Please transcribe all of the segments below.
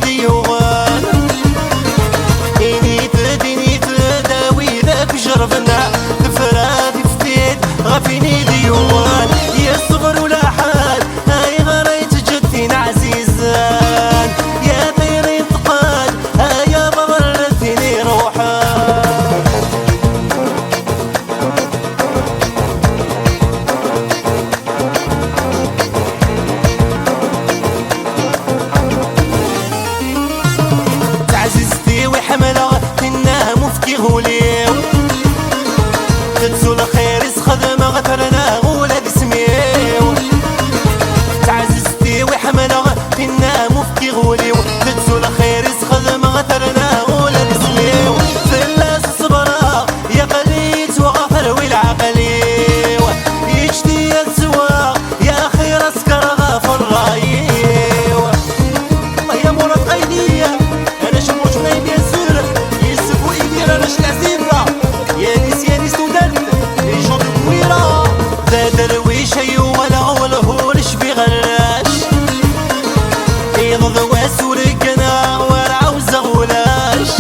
ديوان دينيت داوي ذاك جربنا تفراد فتيت غفيني ديوان يا الصبر ولا حال هاي غريت جدين عزيزان يا طيرين تقال هاي بمرتني روحان تعززتي وحملة تناه مفتي غوليو تتزول خير خدمة غترنا غولاد سميو تعززتي وحملة تناه مفتي غوليو تتزول خير خدمة غترنا غولاد سميو فلاس صبرا يا قليت وغفر والعقليو يجتي الزواق يا خير اسكر غافر رايو الله يا مراد غيدية انا شموش نايم يا الزر يسفو ايدير انا شلعزيبة يا نيس ودن يجو دويرة ذا درويش ايو ولا غولهولش بغلاش يضض واسو رقنا ورعو زغولاش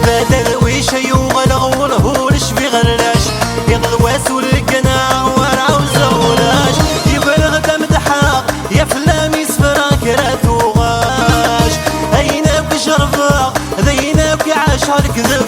ذا درويش ايو ولا غولهولش بغلاش يضض واسو رقنا ورعو زغولاش يبلغ دم دحاق يا فلامي سفراك راتو غاش هيناك شرفاق ذيناك عاشر كذب